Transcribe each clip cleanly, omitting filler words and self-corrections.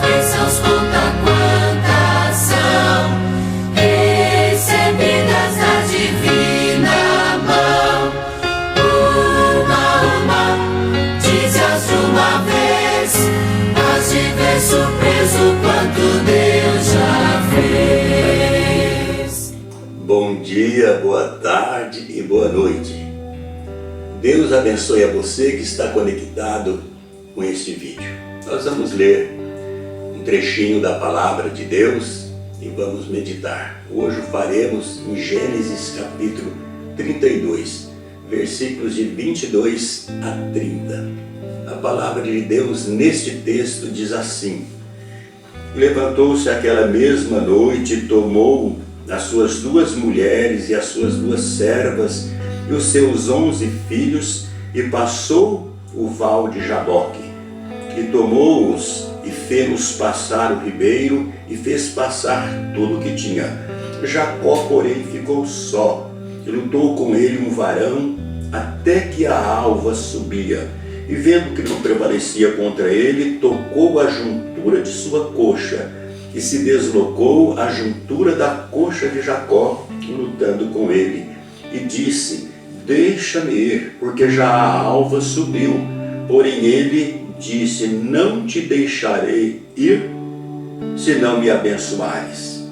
bênçãos conta quantas são, recebidas da divina mão. Uma, dize-as de uma vez, hás de ver surpreso quanto Deus já fez. Bom dia, boa tarde e boa noite. Deus abençoe a você que está conectado com este vídeo. Nós vamos ler um trechinho da palavra de Deus e vamos meditar. Hoje faremos em Gênesis capítulo 32, versículos de 22 a 30. A palavra de Deus neste texto diz assim: levantou-se aquela mesma noite e tomou as suas 2 mulheres e as suas 2 servas e os seus 11 filhos e passou o val de Jaboque. E tomou-os e fê-los passar o ribeiro e fez passar tudo o que tinha. Jacó, porém, ficou só e lutou com ele um varão até que a alva subia. E vendo que não prevalecia contra ele, tocou a juntura de sua coxa e se deslocou a juntura da coxa de Jacó, lutando com ele. E disse: deixa-me ir, porque já a alva subiu. Porém ele disse: não te deixarei ir, se não me abençoares.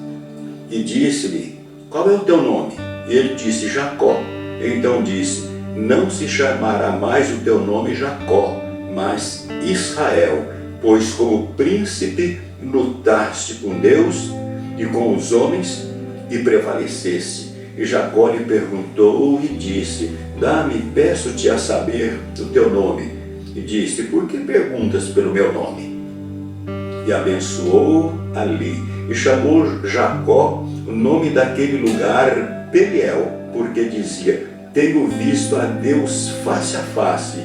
E disse-lhe: qual é o teu nome? Ele disse: Jacó. Então disse: não se chamará mais o teu nome Jacó, mas Israel, pois como príncipe lutaste com Deus e com os homens e prevaleceste. E Jacó lhe perguntou e disse: dá-me, peço-te a saber o teu nome. E disse: por que perguntas pelo meu nome? E abençoou ali, e chamou Jacó o nome daquele lugar Peniel, porque dizia: tenho visto a Deus face a face,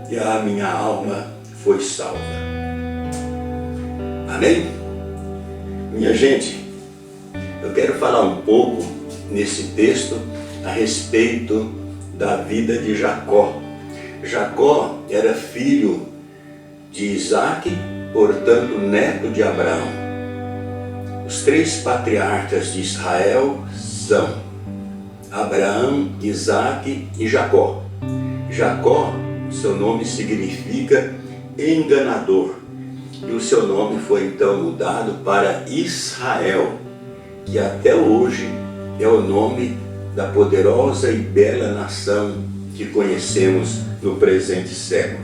e a minha alma foi salva. Amém? Minha gente, eu quero falar um pouco nesse texto a respeito da vida de Jacó. Jacó era filho de Isaac, portanto neto de Abraão. Os 3 patriarcas de Israel são Abraão, Isaac e Jacó. Jacó, seu nome significa enganador, e o seu nome foi então mudado para Israel, que até hoje é o nome da poderosa e bela nação que conhecemos no presente século.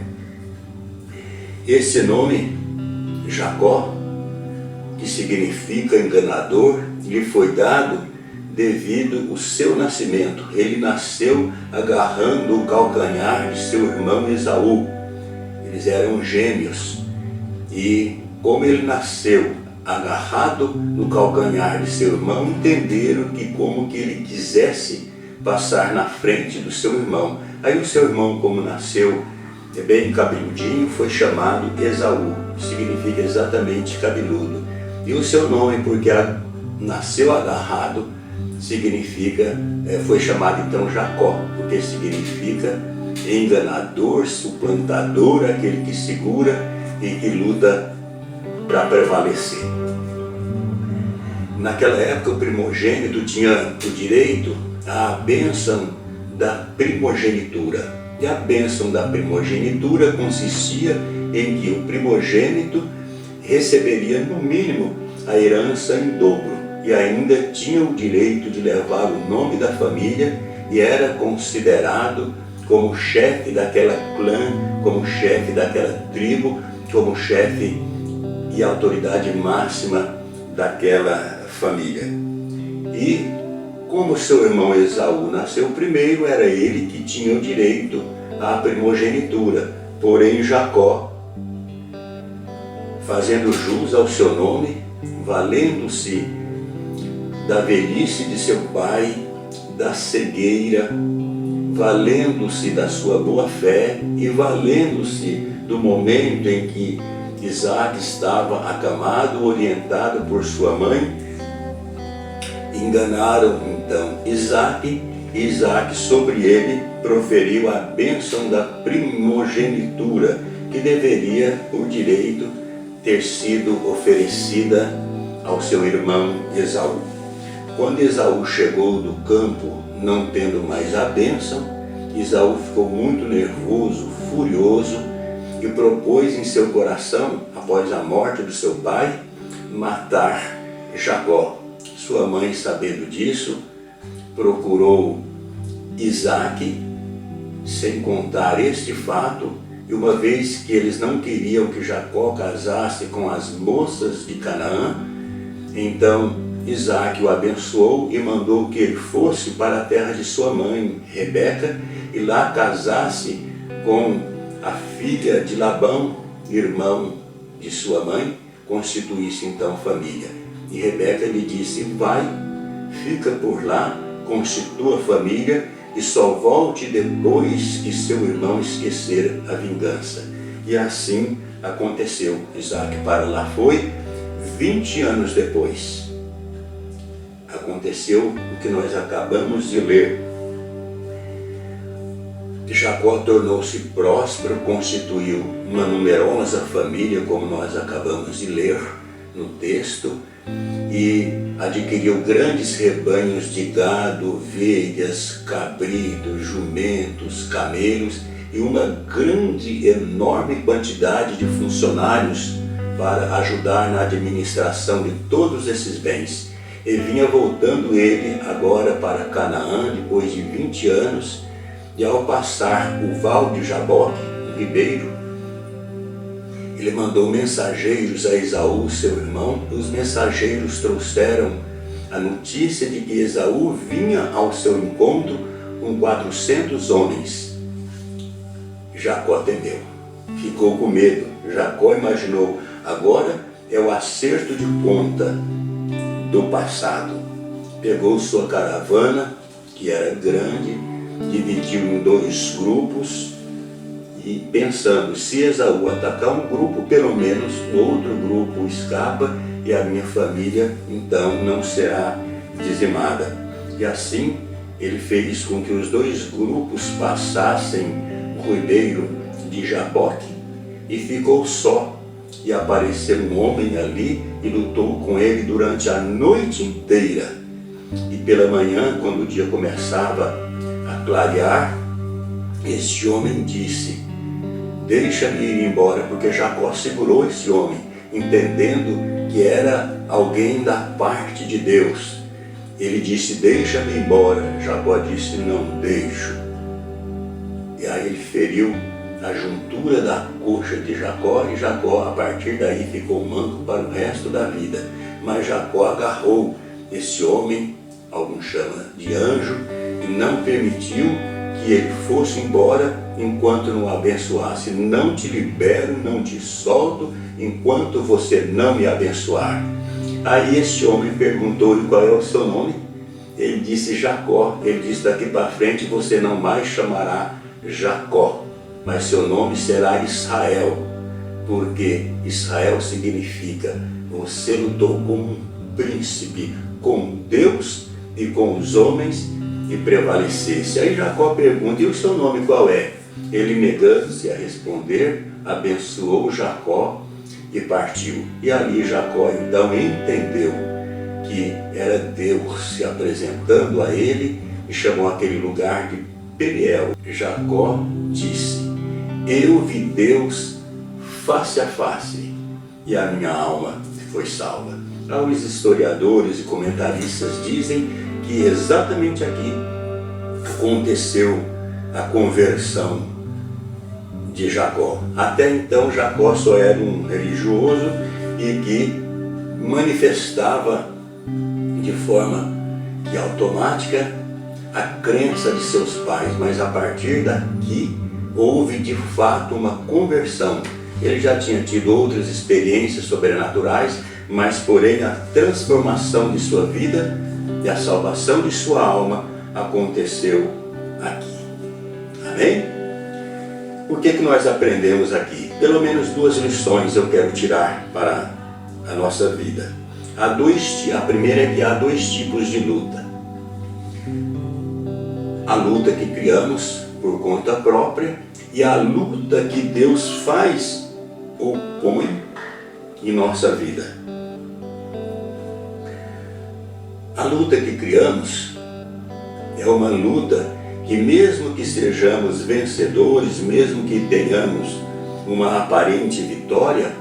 Esse nome, Jacó, que significa enganador, lhe foi dado devido ao seu nascimento. Ele nasceu agarrando o calcanhar de seu irmão Esaú. Eles eram gêmeos. E como ele nasceu agarrado no calcanhar de seu irmão, entenderam que como que ele quisesse passar na frente do seu irmão. Aí o seu irmão, como nasceu bem cabeludinho, foi chamado Esaú, que significa exatamente cabeludo. E o seu nome, porque nasceu agarrado, significa, foi chamado então Jacó, porque significa enganador, suplantador, aquele que segura e que luta para prevalecer. Naquela época o primogênito tinha o direito à bênção da primogenitura. E a bênção da primogenitura consistia em que o primogênito receberia no mínimo a herança em dobro e ainda tinha o direito de levar o nome da família e era considerado como chefe daquela clã, como chefe daquela tribo, como chefe e autoridade máxima daquela família. E como seu irmão Esaú nasceu primeiro, era ele que tinha o direito à primogenitura. Porém Jacó, fazendo jus ao seu nome, valendo-se da velhice de seu pai, da cegueira, valendo-se da sua boa fé e valendo-se do momento em que Isaac estava acamado, orientado por sua mãe, enganaram então Isaac, e Isaac sobre ele proferiu a bênção da primogenitura, que deveria, por direito, ter sido oferecida ao seu irmão Esaú. Quando Esaú chegou do campo, não tendo mais a bênção, Esaú ficou muito nervoso, furioso, e propôs em seu coração, após a morte do seu pai, matar Jacó. Sua mãe, sabendo disso, procurou Isaque, sem contar este fato, e uma vez que eles não queriam que Jacó casasse com as moças de Canaã, então Isaque o abençoou e mandou que ele fosse para a terra de sua mãe, Rebeca, e lá casasse com a filha de Labão, irmão de sua mãe, constituísse então família. E Rebeca lhe disse: vai, fica por lá, constitua família, e só volte depois que seu irmão esquecer a vingança. E assim aconteceu. Isaque para lá foi. 20 anos depois, aconteceu o que nós acabamos de ler. Jacó tornou-se próspero, constituiu uma numerosa família, como nós acabamos de ler no texto, e adquiriu grandes rebanhos de gado, ovelhas, cabritos, jumentos, camelos e uma grande, enorme quantidade de funcionários para ajudar na administração de todos esses bens. E vinha voltando ele agora para Canaã, depois de 20 anos, e ao passar o val de Jaboque, um ribeiro, ele mandou mensageiros a Esaú, seu irmão. Os mensageiros trouxeram a notícia de que Esaú vinha ao seu encontro com 400 homens. Jacó temeu, ficou com medo. Jacó imaginou: agora é o acerto de conta do passado. Pegou sua caravana, que era grande, dividiu em 2 grupos, e pensando: se Esaú atacar um grupo, pelo menos o outro grupo escapa e a minha família então não será dizimada. E assim ele fez com que os 2 grupos passassem o ribeiro de Jaboque, e ficou só. E apareceu um homem ali e lutou com ele durante a noite inteira. E pela manhã, quando o dia começava a clarear, este homem disse: deixa-me ir embora, porque Jacó segurou esse homem, entendendo que era alguém da parte de Deus. Ele disse: deixa-me embora. Jacó disse: não deixo. E aí ele feriu a juntura da coxa de Jacó, e Jacó a partir daí ficou manco para o resto da vida. Mas Jacó agarrou esse homem, alguns chamam de anjo, e não permitiu que ele fosse embora enquanto não o abençoasse. Não te libero, não te solto enquanto você não me abençoar. Aí esse homem perguntou-lhe: qual é o seu nome? Ele disse: Jacó. Ele disse: daqui para frente você não mais chamará Jacó, mas seu nome será Israel, porque Israel significa: você lutou como um príncipe, com Deus e com os homens, e prevalecesse. Aí Jacó pergunta: e o seu nome qual é? Ele, negando-se a responder, abençoou Jacó e partiu. E ali Jacó então entendeu que era Deus se apresentando a ele, e chamou aquele lugar de Peniel. Jacó disse: eu vi Deus face a face, e a minha alma foi salva. Os historiadores e comentaristas dizem que exatamente aqui aconteceu a conversão de Jacó. Até então Jacó só era um religioso e que manifestava de forma automática a crença de seus pais, mas a partir daqui houve de fato uma conversão. Ele já tinha tido outras experiências sobrenaturais, mas porém a transformação de sua vida e a salvação de sua alma aconteceu aqui. Amém? O que nós aprendemos aqui? Pelo menos 2 lições eu quero tirar para a nossa vida. A primeira é que há 2 tipos de luta. A luta que criamos por conta própria e a luta que Deus faz ou põe em nossa vida. A luta que criamos é uma luta que, mesmo que sejamos vencedores, mesmo que tenhamos uma aparente vitória,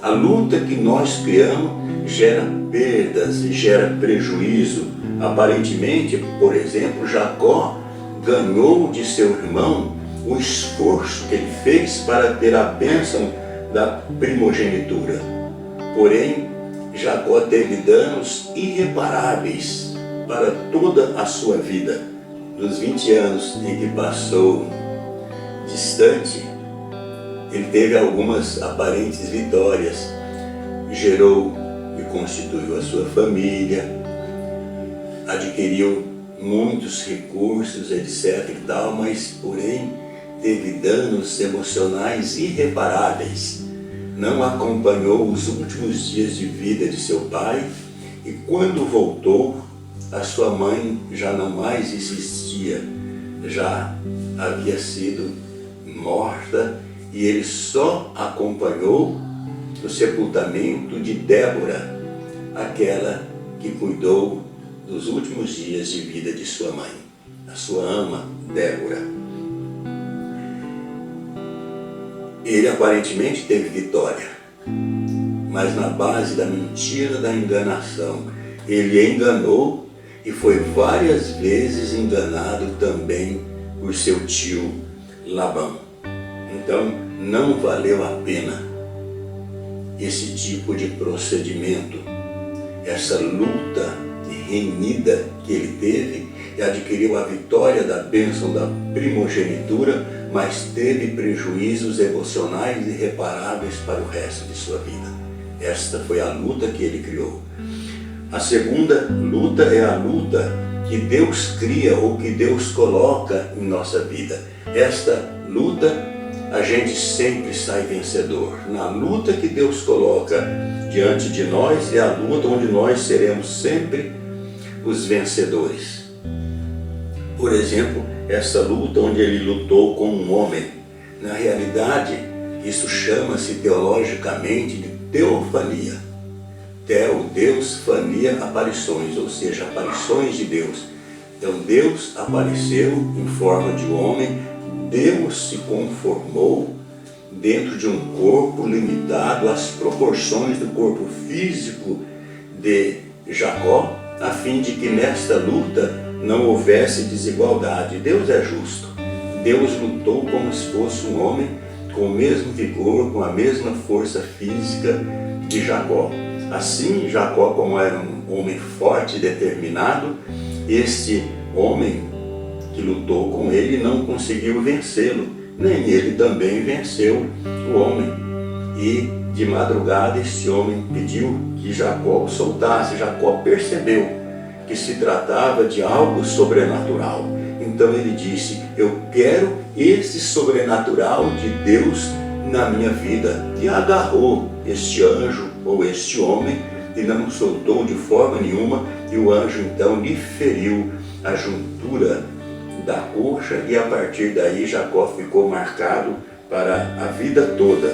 a luta que nós criamos gera perdas e gera prejuízo. Aparentemente, por exemplo, Jacó ganhou de seu irmão o esforço que ele fez para ter a bênção da primogenitura. Porém, Jacó teve danos irreparáveis para toda a sua vida. Nos 20 anos em que passou distante, ele teve algumas aparentes vitórias, gerou e constituiu a sua família, adquiriu muitos recursos, etc. e tal, mas, porém, teve danos emocionais irreparáveis. Não acompanhou os últimos dias de vida de seu pai e, quando voltou, a sua mãe já não mais existia, já havia sido morta, e ele só acompanhou o sepultamento de Débora, aquela que cuidou dos últimos dias de vida de sua mãe, a sua ama Débora. Ele aparentemente teve vitória, mas na base da mentira, da enganação. Ele enganou e foi várias vezes enganado também por seu tio Labão. Então, não valeu a pena esse tipo de procedimento, essa luta renhida que ele teve, e adquiriu a vitória da bênção da primogenitura, mas teve prejuízos emocionais irreparáveis para o resto de sua vida. Esta foi a luta que ele criou. A segunda luta é a luta que Deus cria ou que Deus coloca em nossa vida. Esta luta, a gente sempre sai vencedor. Na luta que Deus coloca diante de nós, é a luta onde nós seremos sempre os vencedores. Por exemplo, essa luta onde ele lutou com um homem. Na realidade, isso chama-se teologicamente de teofania. Teo, Deus, fania, aparições, ou seja, aparições de Deus. Então Deus apareceu em forma de homem, Deus se conformou dentro de um corpo limitado às proporções do corpo físico de Jacó, a fim de que nesta luta não houvesse desigualdade. Deus é justo. Deus lutou como se fosse um homem, com o mesmo vigor, com a mesma força física de Jacó. Assim, Jacó, como era um homem forte e determinado, este homem que lutou com ele não conseguiu vencê-lo, nem ele também venceu o homem. E de madrugada este homem pediu que Jacó o soltasse. Jacó percebeu que se tratava de algo sobrenatural. Então ele disse: eu quero esse sobrenatural de Deus na minha vida. E agarrou este anjo ou este homem e não o soltou de forma nenhuma, e o anjo então lhe feriu a juntura da coxa, e a partir daí Jacó ficou marcado para a vida toda.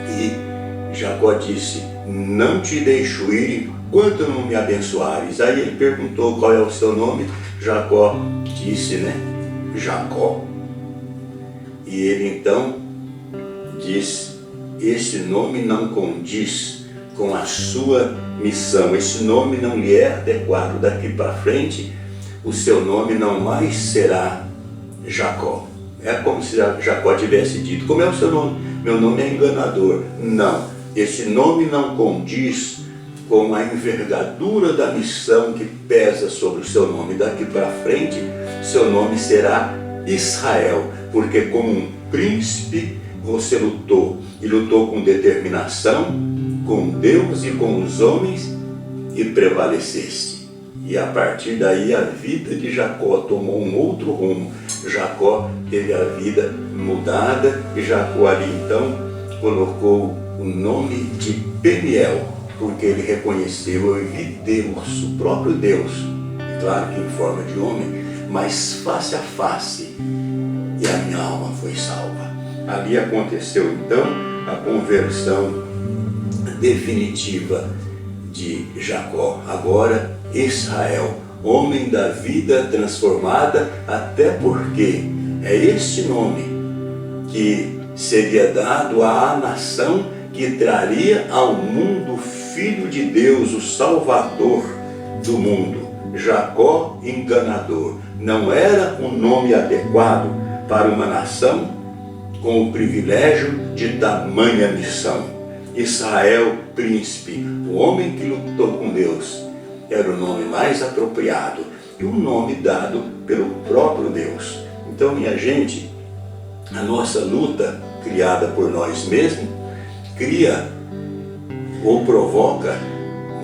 E Jacó disse: não te deixo ir enquanto não me abençoares. Aí ele perguntou: qual é o seu nome? Jacó disse, Jacó. E ele então disse: esse nome não condiz com a sua missão, esse nome não lhe é adequado. Daqui para frente o seu nome não mais será Jacó. É como se Jacó tivesse dito: como é o seu nome? Meu nome é enganador. Não, esse nome não condiz com a envergadura da missão que pesa sobre o seu nome. Daqui para frente seu nome será Israel, porque como um príncipe você lutou, e lutou com determinação, com Deus e com os homens, e prevaleceste. E a partir daí a vida de Jacó tomou um outro rumo. Jacó teve a vida mudada, e Jacó ali então colocou o nome de Peniel, porque ele reconheceu: eu vi Deus, o próprio Deus, claro que em forma de homem, mas face a face, e a minha alma foi salva. Ali aconteceu então a conversão definitiva de Jacó. Agora Israel, homem da vida transformada, até porque é este nome que seria dado à nação que traria ao mundo o Filho de Deus, o Salvador do mundo. Jacó, enganador, não era um nome adequado para uma nação com o privilégio de tamanha missão. Israel, príncipe, o homem que lutou com Deus, era o nome mais apropriado e um nome dado pelo próprio Deus. Então, minha gente, a nossa luta, criada por nós mesmos, cria ou provoca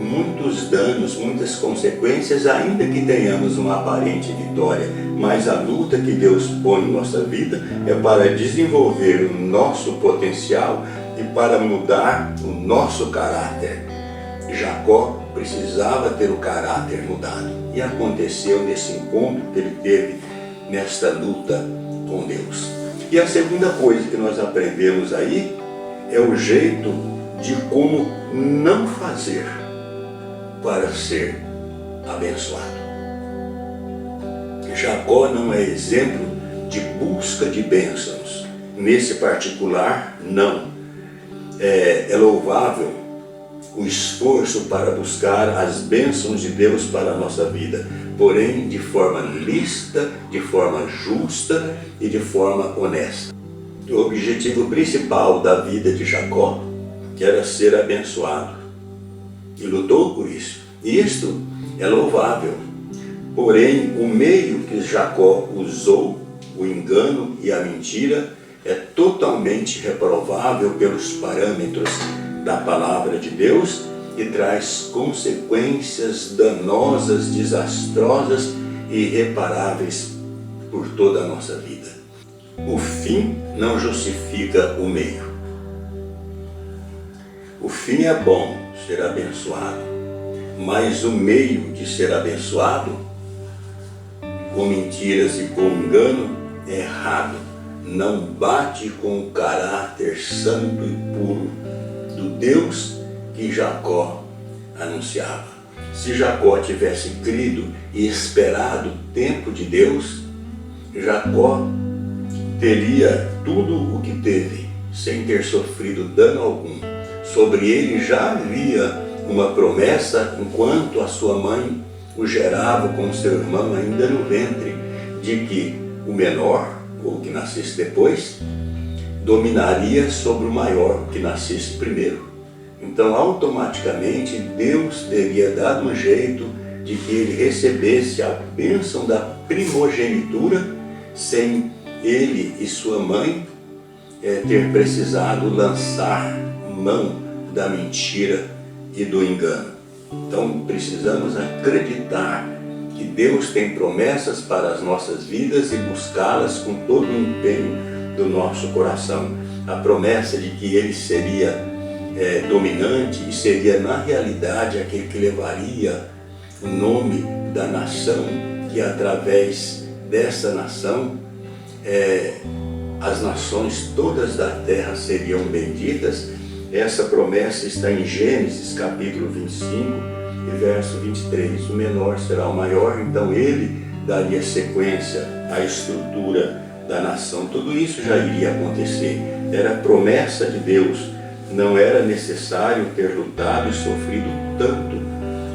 muitos danos, muitas consequências, ainda que tenhamos uma aparente vitória. Mas a luta que Deus põe em nossa vida é para desenvolver o nosso potencial e para mudar o nosso caráter. Jacó precisava ter o caráter mudado. E aconteceu nesse encontro que ele teve nesta luta com Deus. E a segunda coisa que nós aprendemos aí é o jeito de como não fazer para ser abençoado. Jacó não é exemplo de busca de bênçãos. Nesse particular, não. É louvável o esforço para buscar as bênçãos de Deus para a nossa vida, porém de forma lícita, de forma justa e de forma honesta. O objetivo principal da vida de Jacó era ser abençoado e lutou por isso. Isto é louvável, porém o meio que Jacó usou, o engano e a mentira, é totalmente reprovável pelos parâmetros da palavra de Deus e traz consequências danosas, desastrosas e irreparáveis por toda a nossa vida. O fim não justifica o meio. O fim é bom, ser abençoado, mas o meio de ser abençoado, com mentiras e com engano, é errado. Não bate com o caráter santo e puro do Deus que Jacó anunciava. Se Jacó tivesse crido e esperado o tempo de Deus, Jacó teria tudo o que teve, sem ter sofrido dano algum. Sobre ele já havia uma promessa, enquanto a sua mãe o gerava com seu irmão ainda no ventre, de que o menor, ou que nascesse depois, dominaria sobre o maior, que nascesse primeiro. Então, automaticamente, Deus teria dado um jeito de que ele recebesse a bênção da primogenitura, sem ele e sua mãe ter precisado lançar mão da mentira e do engano. Então, precisamos acreditar que Deus tem promessas para as nossas vidas e buscá-las com todo o empenho do nosso coração. A promessa de que Ele seria dominante e seria na realidade aquele que levaria o nome da nação, que através dessa nação as nações todas da terra seriam benditas. Essa promessa está em Gênesis capítulo 25 e verso 23. O menor será o maior, então ele daria sequência à estrutura da nação. Tudo isso já iria acontecer. Era promessa de Deus. Não era necessário ter lutado e sofrido tanto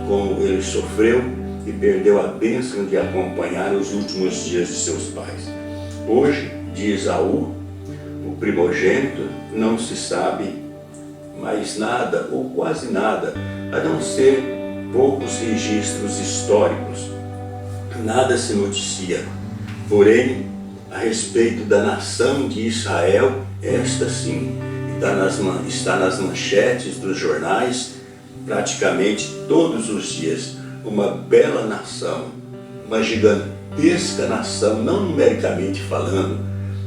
como ele sofreu e perdeu a bênção de acompanhar os últimos dias de seus pais. Hoje, de Esaú, o primogênito, não se sabe mais nada ou quase nada, a não ser poucos registros históricos. Nada se noticia. Porém, a respeito da nação de Israel, esta sim está nas manchetes dos jornais praticamente todos os dias. Uma bela nação, uma gigantesca nação, não numericamente falando,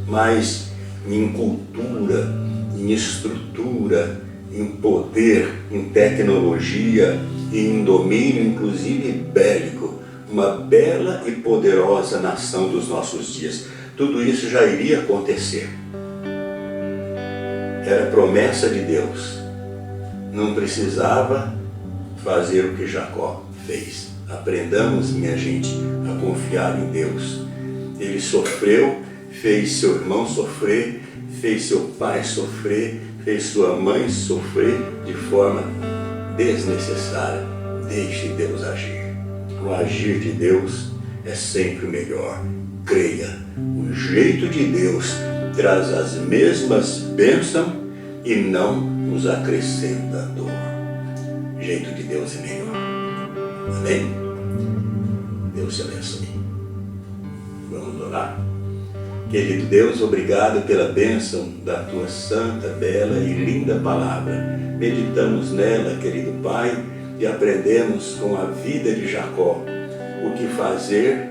mas em cultura, em estrutura, em poder, em tecnologia e em domínio, inclusive bélico. Uma bela e poderosa nação dos nossos dias. Tudo isso já iria acontecer. Era promessa de Deus. não precisava fazer o que Jacó fez. Aprendamos, minha gente, a confiar em Deus. Ele sofreu, fez seu irmão sofrer, fez seu pai sofrer, fez sua mãe sofrer de forma desnecessária. Deixe Deus agir. O agir de Deus é sempre o melhor. Creia, o jeito de Deus traz as mesmas bênçãos e não nos acrescenta dor. O jeito de Deus é melhor. Amém? Deus te abençoe. Vamos orar? Querido Deus, obrigado pela bênção da tua santa, bela e linda palavra. Meditamos nela, querido Pai, e aprendemos com a vida de Jacó o que fazer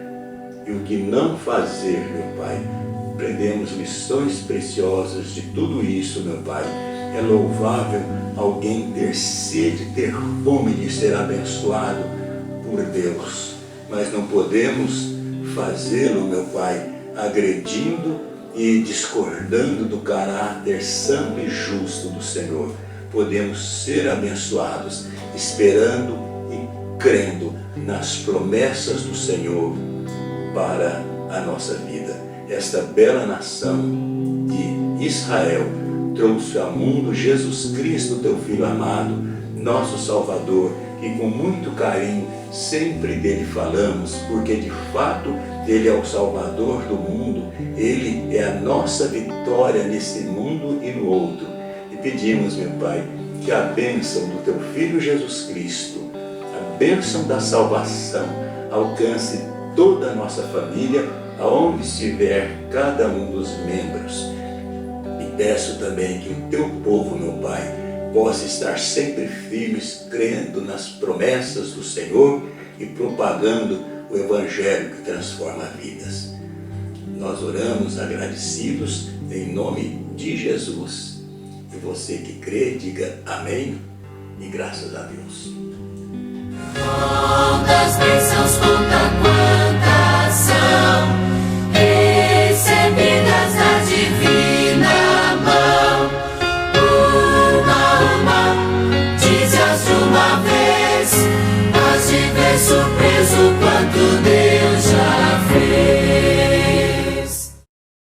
e o que não fazer, meu Pai. Aprendemos lições preciosas de tudo isso, meu Pai. É louvável alguém ter sede, ter fome de ser abençoado por Deus, mas não podemos fazê-lo, meu Pai, agredindo e discordando do caráter santo e justo do Senhor. Podemos ser abençoados esperando e crendo nas promessas do Senhor para a nossa vida. Esta bela nação de Israel trouxe ao mundo Jesus Cristo, teu Filho amado, nosso Salvador, e com muito carinho sempre dele falamos, porque de fato ele é o Salvador do mundo, ele é a nossa vitória nesse mundo e no outro. E pedimos, meu Pai, que a bênção do teu Filho Jesus Cristo, a bênção da salvação, alcance toda a nossa família, aonde estiver cada um dos membros. E peço também que o teu povo, meu Pai, possa estar sempre firmes, crendo nas promessas do Senhor e propagando o Evangelho que transforma vidas. Nós oramos agradecidos em nome de Jesus. E você que crê, diga amém e graças a Deus. Quantas bênçãos